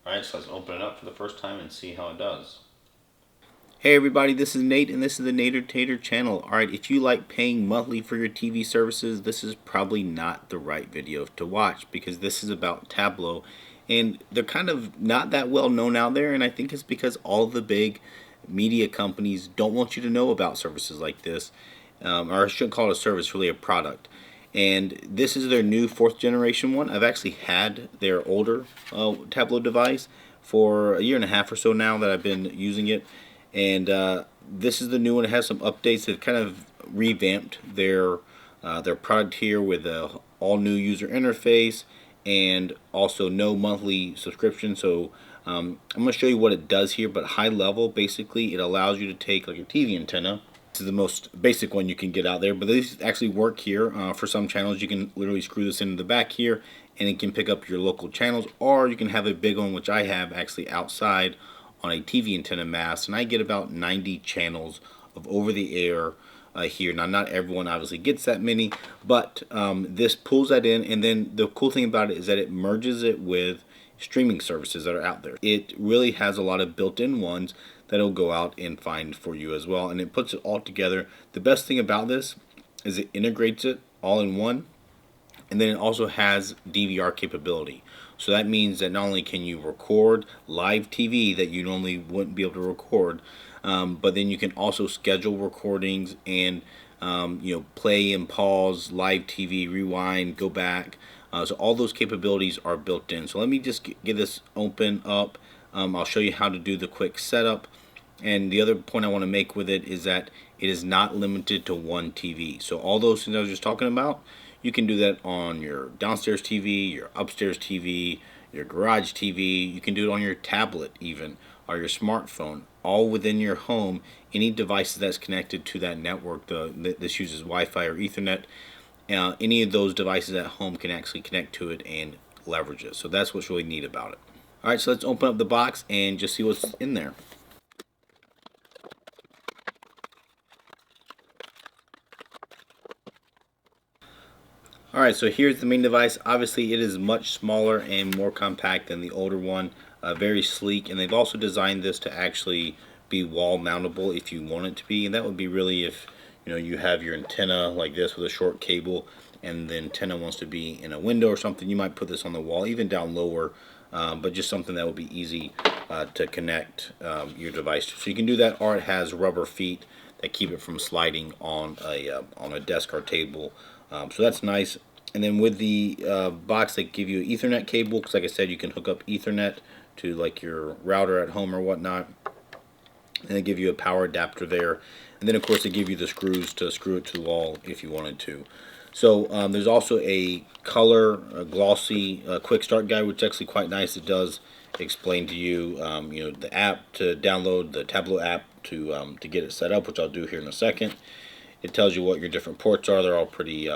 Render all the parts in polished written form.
Alright, so let's open it up for the first time and see how it does. Hey everybody, this is Nate and this is the Nader Tater channel. Alright, if you like paying monthly for your TV services, this is probably not the right video to watch because this is about Tablo, and they're kind of not that well known out there, and I think it's because all the big media companies don't want you to know about services like this, or I shouldn't call it a service, really a product. And this is their new fourth generation one. I've actually had their older Tablo device for a year and a half or so now that I've been using it, and this is the new one. It has some updates. They've kind of revamped their product here with a all new user interface and also no monthly subscription. So I'm going to show you what it does here, but high level, basically it allows you to take like a TV antenna. This is the most basic one you can get out there, but these actually work here. For some channels you can literally screw this into the back here and it can pick up your local channels, or you can have a big one, which I have actually outside on a TV antenna mast, and I get about 90 channels of over the air here. Now, not everyone obviously gets that many, but this pulls that in, and then the cool thing about it is that it merges it with streaming services that are out there. It really has a lot of built-in ones that'll go out and find for you as well, and it puts it all together. The best thing about this is it integrates it all in one, and then it also has DVR capability. So that means that not only can you record live TV that you normally wouldn't be able to record, but then you can also schedule recordings and play and pause live TV, rewind, go back. So all those capabilities are built in. So let me just get this open up. I'll show you how to do the quick setup. And the other point I want to make with it is that it is not limited to one TV. So all those things I was just talking about, you can do that on your downstairs TV, your upstairs TV, your garage TV. You can do it on your tablet even, or your smartphone, all within your home. Any device that's connected to that network, this uses Wi-Fi or Ethernet, any of those devices at home can actually connect to it and leverage it. So that's what's really neat about it. Alright, so let's open up the box and just see what's in there. Alright, so here's the main device. Obviously it is much smaller and more compact than the older one, very sleek, and they've also designed this to actually be wall mountable if you want it to be, and that would be really if you have your antenna like this with a short cable and the antenna wants to be in a window or something. You might put this on the wall, even down lower, but just something that would be easy to connect your device to. So you can do that, or it has rubber feet that keep it from sliding on a desk or table. So that's nice. And then with the box, they give you an Ethernet cable, because like I said, you can hook up Ethernet to like your router at home or whatnot. And they give you a power adapter there. And then of course they give you the screws to screw it to the wall if you wanted to. So there's also a color, glossy quick start guide, which is actually quite nice. It does explain to you, the app to download, the Tablo app to get it set up, which I'll do here in a second. It tells you what your different ports are. They're all pretty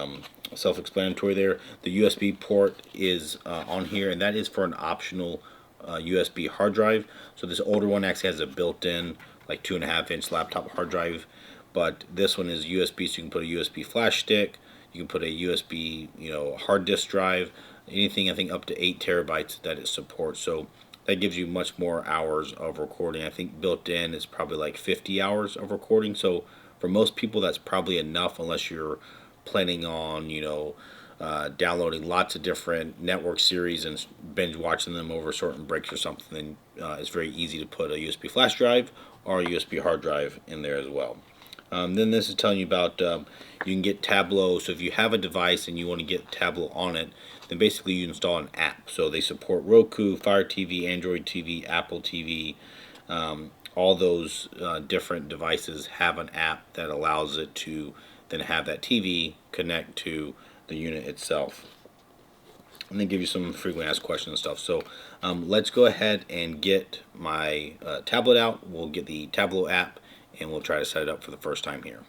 self-explanatory there. The USB port is on here, and that is for an optional USB hard drive. So this older one actually has a built-in like 2.5-inch laptop hard drive, but this one is USB, so you can put a USB flash stick. You can put a USB hard disk drive, anything I think up to 8 terabytes that it supports. So that gives you much more hours of recording. I think built in is probably like 50 hours of recording. So for most people that's probably enough, unless you're planning on downloading lots of different network series and binge watching them over certain breaks or something. Then it's very easy to put a USB flash drive or a USB hard drive in there as well. Then this is telling you about you can get Tablo. So if you have a device and you want to get Tablo on it, then basically you install an app. So they support Roku, Fire TV, Android TV, Apple TV. All those different devices have an app that allows it to then have that TV connect to the unit itself. And then give you some frequently asked questions and stuff. So let's go ahead and get my tablet out. We'll get the Tablo app and we'll try to set it up for the first time here.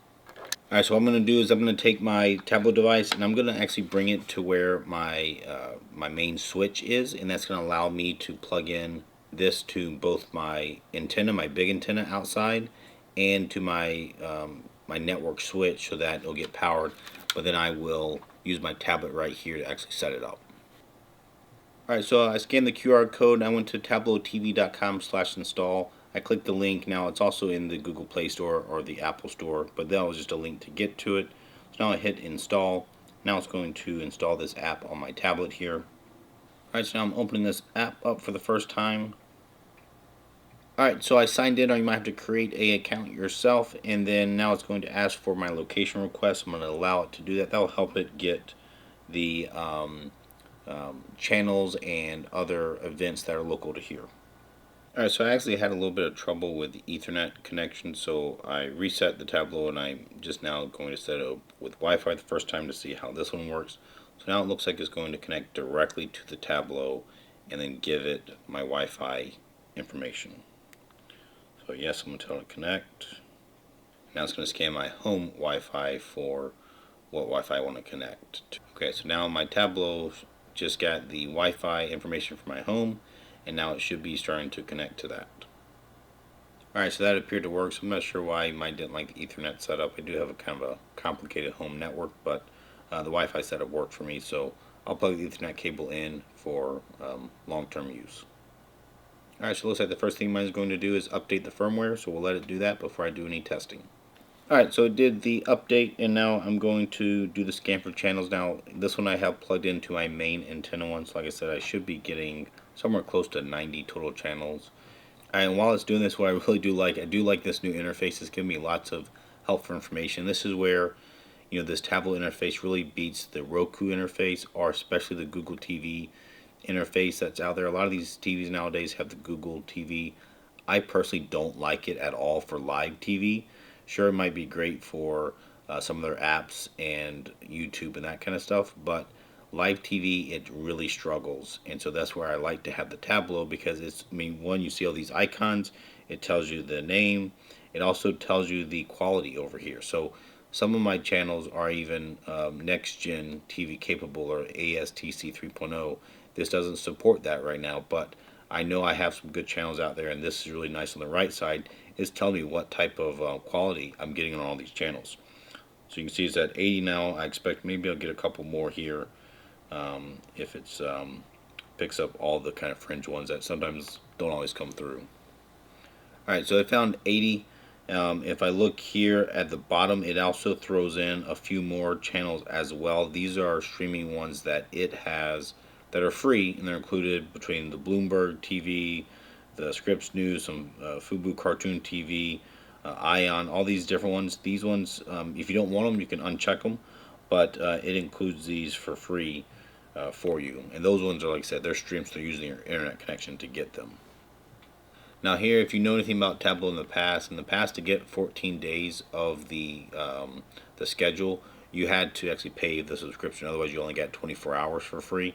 Alright, so what I'm going to do is I'm going to take my Tablo device and I'm going to actually bring it to where my main switch is, and that's going to allow me to plug in this to both my antenna, my big antenna outside, and to my my network switch, so that it'll get powered. But then I will use my tablet right here to actually set it up. Alright, so I scanned the QR code and I went to tablotv.com/install. I clicked the link. Now it's also in the Google Play Store or the Apple Store, but that was just a link to get to it. So now I hit install. Now it's going to install this app on my tablet here. Alright, so now I'm opening this app up for the first time. Alright, so I signed in, or you might have to create an account yourself, and then now it's going to ask for my location request. I'm going to allow it to do that. That will help it get the channels and other events that are local to here. Alright, so I actually had a little bit of trouble with the Ethernet connection, so I reset the Tablo and I'm just now going to set it up with Wi-Fi the first time to see how this one works. So now it looks like it's going to connect directly to the Tablo and then give it my Wi-Fi information. So yes, I'm going to tell it to connect. Now it's going to scan my home Wi-Fi for what Wi-Fi I want to connect to. Okay, so now my Tablo just got the Wi-Fi information for my home, and now it should be starting to connect to that. Alright, so that appeared to work, so I'm not sure why mine didn't like the Ethernet setup. I do have a kind of a complicated home network, but the Wi-Fi setup worked for me, so I'll plug the Ethernet cable in for long-term use. Alright, so it looks like the first thing mine is going to do is update the firmware, so we'll let it do that before I do any testing. Alright, so it did the update, and now I'm going to do the scan for channels. Now, this one I have plugged into my main antenna one, so like I said, I should be getting somewhere close to 90 total channels. And while it's doing this, what I really do like, I do like this new interface. It's giving me lots of helpful information. This is where, you know, this Tablo interface really beats the Roku interface, or especially the Google TV interface that's out there. A lot of these TVs nowadays have the Google TV. I personally don't like it at all for live TV. Sure, it might be great for some of their apps and YouTube and that kind of stuff, but live TV, it really struggles. And so that's where I like to have the Tablo, because it's, I mean, one, you see all these icons, it tells you the name, it also tells you the quality over here. So some of my channels are even next gen TV capable, or ASTC 3.0. This doesn't support that right now, but I know I have some good channels out there, and this is really nice on the right side. It's telling me what type of quality I'm getting on all these channels. So you can see it's at 80 now. I expect maybe I'll get a couple more here if it's picks up all the kind of fringe ones that sometimes don't always come through. Alright, so I found 80. If I look here at the bottom, it also throws in a few more channels as well. These are streaming ones that it has that are free, and they're included between the Bloomberg TV, the Scripps News, some Fubu Cartoon TV, Ion, all these different ones. These ones, if you don't want them, you can uncheck them, but it includes these for free for you. And those ones are, like I said, they're streams, so they're using your internet connection to get them. Now here, if you know anything about Tablo in the past, to get 14 days of the schedule, you had to actually pay the subscription. Otherwise, you only got 24 hours for free.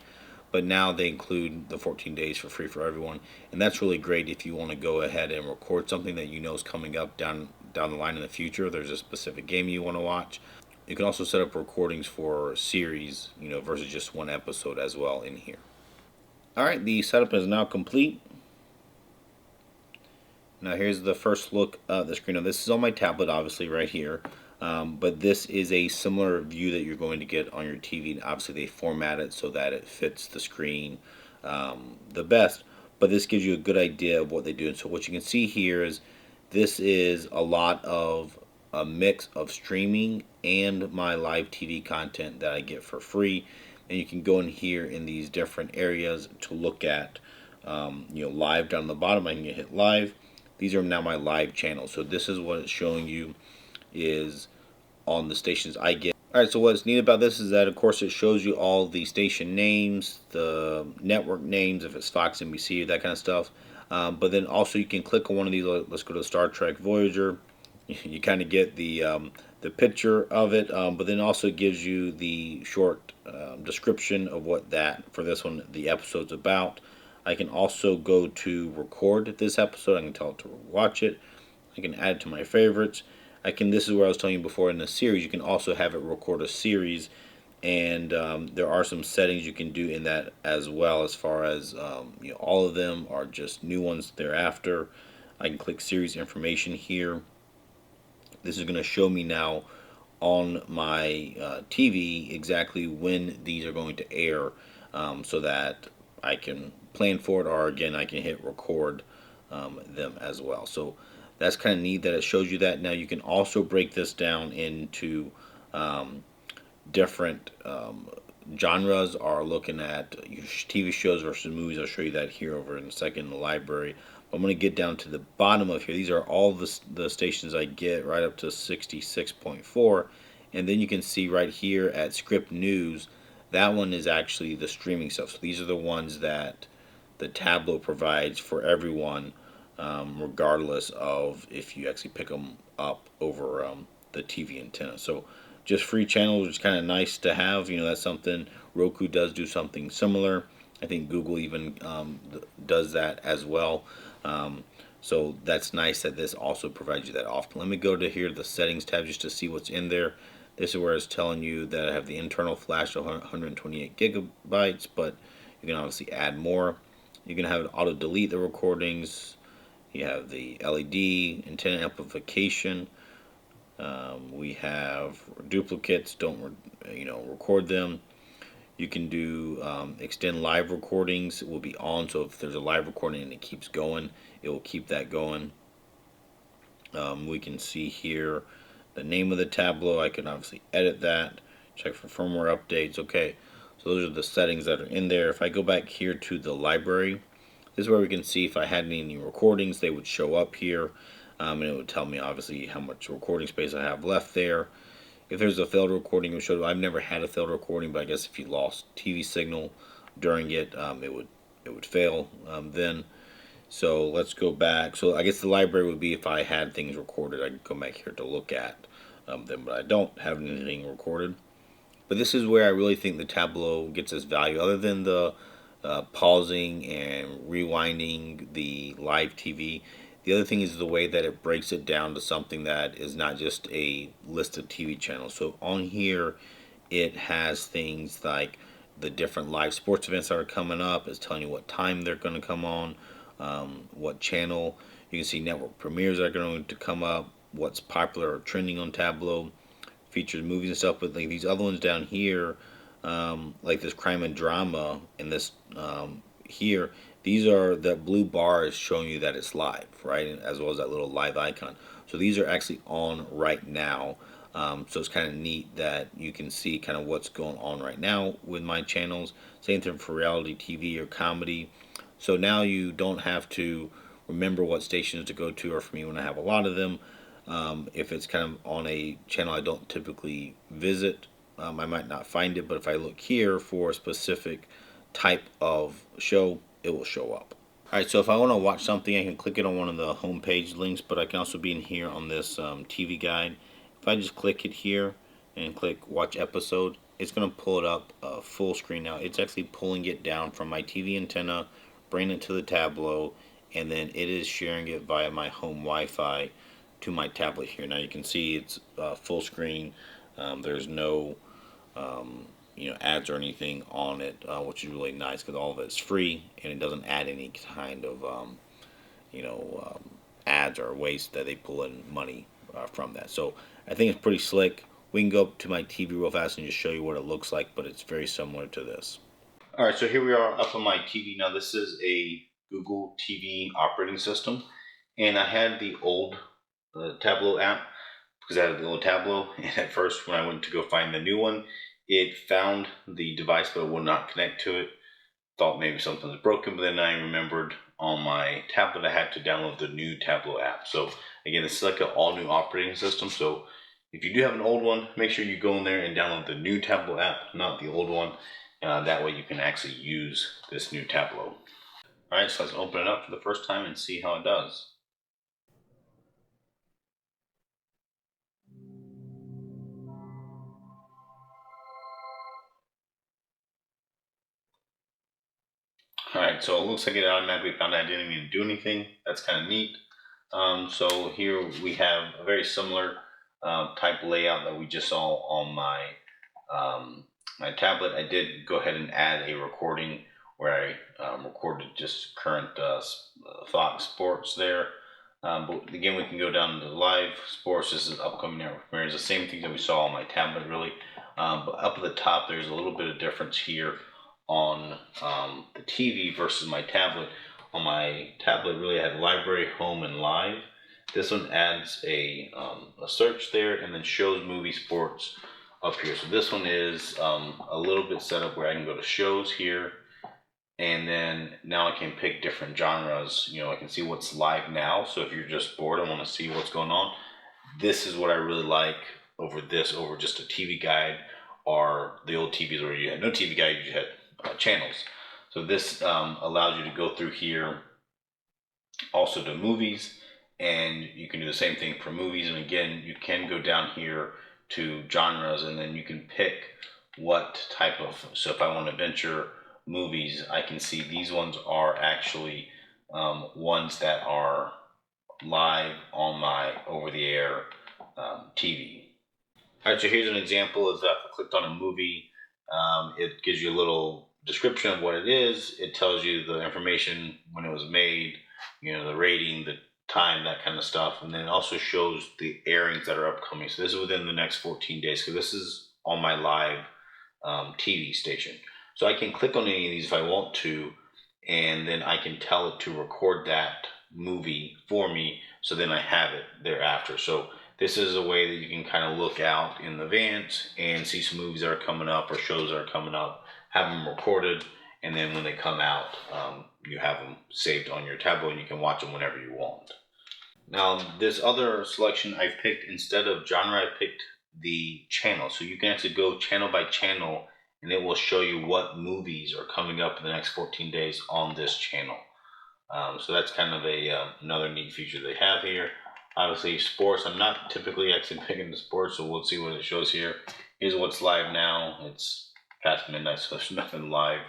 But now they include the 14 days for free for everyone, and that's really great if you want to go ahead and record something that you know is coming up down the line in the future. There's a specific game you want to watch. You can also set up recordings for series, you know, versus just one episode as well in here. Alright, the setup is now complete. Now here's the first look at the screen. Now this is on my tablet, obviously, right here. But this is a similar view that you're going to get on your TV. And obviously, they format it so that it fits the screen the best. But this gives you a good idea of what they do. And so what you can see here is this is a lot of a mix of streaming and my live TV content that I get for free. And you can go in here in these different areas to look at, you know, live down the bottom. I can hit live. These are now my live channels. So this is what it's showing you is on the stations I get. Alright, so what's neat about this is that, of course, it shows you all the station names, the network names, if it's Fox, NBC, that kind of stuff. But then also you can click on one of these. Let's go to Star Trek Voyager. You kind of get the picture of it, but then also it gives you the short description of what that, for this one, the episode's about. I can also go to record this episode. I can tell it to watch it. I can add it to my favorites. This is where I was telling you before, in the series, you can also have it record a series, and there are some settings you can do in that as well, as far as you know, all of them are just new ones thereafter. I can click series information here. This is going to show me now on my TV exactly when these are going to air, so that I can plan for it, or again, I can hit record them as well. So that's kind of neat that it shows you that. Now you can also break this down into um, different genres, are looking at TV shows versus movies. I'll show you that here over in a second in the library. I'm going to get down to the bottom of here. These are all the stations I get right up to 66.4. And then you can see right here at Script News, that one is actually the streaming stuff. So these are the ones that the Tablo provides for everyone, regardless of if you actually pick them up over the TV antenna. So just free channels is kind of nice to have. That's something Roku does do something similar. I think Google even does that as well. So that's nice that this also provides you that often. Let me go to here, the settings tab, just to see what's in there. This is where it's telling you that I have the internal flash of 128 gigabytes, but you can obviously add more. You can have it auto delete the recordings. You have the LED antenna amplification. We have duplicates. Don't record them. You can do extend live recordings. It will be on, so if there's a live recording and it keeps going, it will keep that going. We can see here the name of the Tablo. I can obviously edit that. Check for firmware updates. Okay, so those are the settings that are in there. If I go back here to the library, this is where we can see if I had any recordings. They would show up here, and it would tell me obviously how much recording space I have left there. If there's a failed recording, it would show. I've never had a failed recording, but I guess if you lost TV signal during it, it would fail then. So let's go back. So I guess the library would be if I had things recorded. I could go back here to look at them, but I don't have anything recorded. But this is where I really think the Tablo gets its value, other than the pausing and rewinding the live TV. The other thing is the way that it breaks it down to something that is not just a list of TV channels. So on here, it has things like the different live sports events that are coming up. It's telling you what time they're going to come on, what channel. You can see network premieres that are going to come up, what's popular or trending on Tablo, features movies and stuff. But like these other ones down here, like this crime and drama and this here, these are, that blue bar is showing you that it's live, right? As well as that little live icon. So these are actually on right now. So it's kind of neat that you can see kind of what's going on right now with my channels. Same thing for reality TV or comedy. So now you don't have to remember what stations to go to, or for me when I have a lot of them, if it's kind of on a channel I don't typically visit, I might not find it, but if I look here for a specific type of show, it will show up. Alright, so if I want to watch something, I can click it on one of the homepage links, but I can also be in here on this TV guide. If I just click it here and click watch episode, it's going to pull it up full screen now. It's actually pulling it down from my TV antenna, bringing it to the Tablo, and then it is sharing it via my home Wi-Fi to my tablet here. Now you can see it's full screen. There's no ads or anything on it, which is really nice because all of it's free and it doesn't add any kind of ads or waste that they pull in money from that. So I think it's pretty slick. We can go up to my TV real fast and just show you what it looks like, but it's very similar to this. All right, so here we are up on my TV. Now this is a Google TV operating system, and I had the old Tablo app because I had the old Tablo, and at first when I went to go find the new one, it found the device but it would not connect to it. Thought maybe something was broken, but then I remembered on my tablet I had to download the new Tablo app. So again, this is like an all new operating system. So if you do have an old one, make sure you go in there and download the new Tablo app, not the old one. That way you can actually use this new Tablo. Alright, so let's open it up for the first time and see how it does. Alright, so it looks like it automatically found I didn't even do anything. That's kind of neat. So here we have a very similar type layout that we just saw on my tablet. I did go ahead and add a recording where I recorded just current Fox Sports there. But again, we can go down to live sports. This is upcoming network premieres. The same thing that we saw on my tablet, really. But up at the top, there's a little bit of difference here on the TV versus my tablet. On my tablet, really, I have library, home, and live. This one adds a search there and then shows movie sports up here. So this one is a little bit set up where I can go to shows here, and then now I can pick different genres. You know, I can see what's live now. So if you're just bored, I want to see what's going on. This is what I really like over just a TV guide, or the old TVs where you had no TV guide, you had channels. So this allows you to go through here also to movies, and you can do the same thing for movies. And again, you can go down here to genres, and then you can pick what type of, so if I want adventure movies, I can see these ones are actually ones that are live on my over-the-air TV. All right, so here's an example. Is that if I clicked on a movie, it gives you a little description of what it is. It tells you the information, when it was made, you know, the rating, the time, that kind of stuff, and then it also shows the airings that are upcoming. So this is within the next 14 days, because this is on my live TV station. So I can click on any of these if I want to, and then I can tell it to record that movie for me, so then I have it thereafter. So this is a way that you can kind of look out in advance and see some movies that are coming up or shows that are coming up, have them recorded, and then when they come out, you have them saved on your tablet and you can watch them whenever you want. Now, this other selection I've picked, instead of genre, I picked the channel. So you can actually go channel by channel, and it will show you what movies are coming up in the next 14 days on this channel. So that's kind of another neat feature they have here. Obviously, sports, I'm not typically actually picking the sports, so we'll see what it shows here. Here's what's live now. It's past midnight, so there's nothing live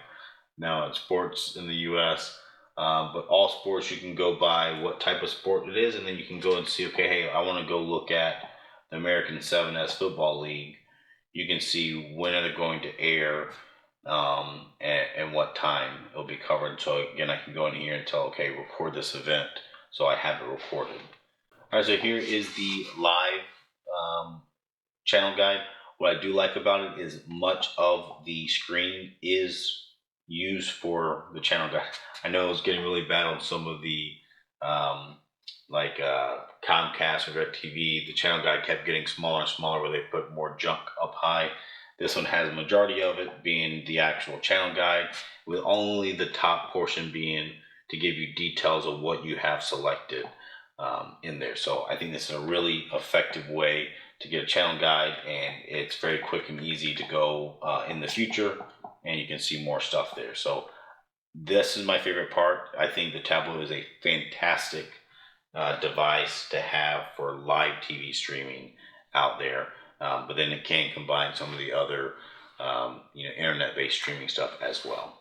now at sports in the US. But all sports, you can go by what type of sport it is, and then you can go and see, okay, hey, I want to go look at the American 7S Football League. You can see when are they going to air, and what time it'll be covered. So again, I can go in here and tell, okay, record this event, so I have it recorded. All right, so here is the live channel guide. What I do like about it is much of the screen is used for the channel guide. I know it was getting really bad on some of the Comcast or DirecTV. The channel guide kept getting smaller and smaller, where they put more junk up high. This one has a majority of it being the actual channel guide, with only the top portion being to give you details of what you have selected in there. So I think this is a really effective way to get a channel guide, and it's very quick and easy to go in the future, and you can see more stuff there. So this is my favorite part. I think the Tablo is a fantastic device to have for live TV streaming out there, but then it can combine some of the other internet-based streaming stuff as well.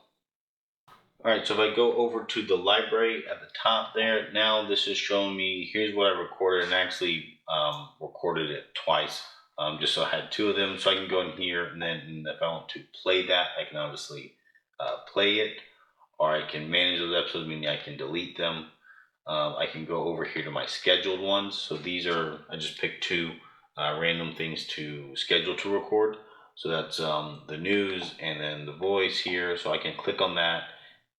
All right, so if I go over to the library at the top there, now this is showing me, here's what I recorded, and actually recorded it twice, just so I had two of them. So I can go in here, and then if I want to play that, I can obviously play it, or I can manage those episodes, meaning I can delete them. I can go over here to my scheduled ones. So these are, I just picked two random things to schedule to record. So that's the news and then the voice here. So I can click on that.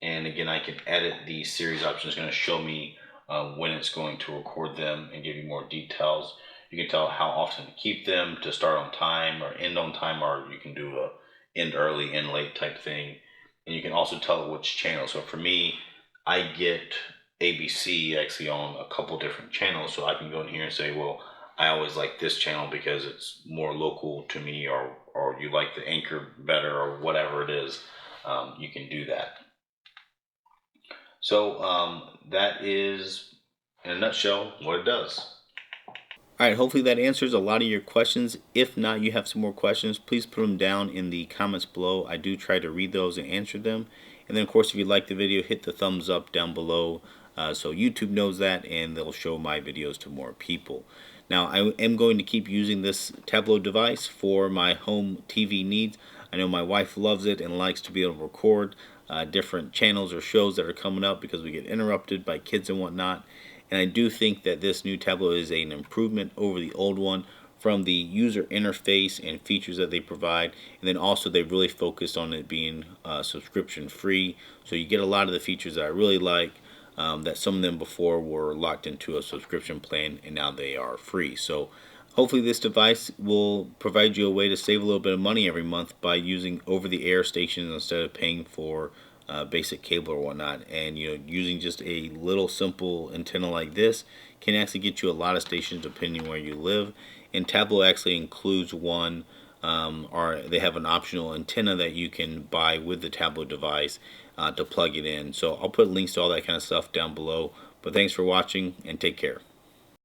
And again, I can edit the series option. It's going to show me when it's going to record them and give you more details. You can tell how often to keep them, to start on time or end on time, or you can do a end early, end late type thing. And you can also tell it which channel. So for me, I get ABC actually on a couple different channels. So I can go in here and say, well, I always like this channel because it's more local to me, or you like the anchor better, or whatever it is. You can do that. So that is, in a nutshell, what it does. All right, hopefully that answers a lot of your questions. If not, you have some more questions, please put them down in the comments below. I do try to read those and answer them. And then, of course, if you like the video, hit the thumbs up down below so YouTube knows that, and they'll show my videos to more people. Now, I am going to keep using this Tablo device for my home TV needs. I know my wife loves it and likes to be able to record different channels or shows that are coming up, because we get interrupted by kids and whatnot. And I do think that this new Tablo is an improvement over the old one from the user interface and features that they provide, and then also they really focused on it being subscription free. So you get a lot of the features that I really like. That some of them before were locked into a subscription plan, and now they are free. So hopefully this device will provide you a way to save a little bit of money every month by using over-the-air stations instead of paying for basic cable or whatnot. And using just a little simple antenna like this can actually get you a lot of stations depending where you live. And Tablo actually includes one, or they have an optional antenna that you can buy with the Tablo device to plug it in. So I'll put links to all that kind of stuff down below. But thanks for watching, and take care.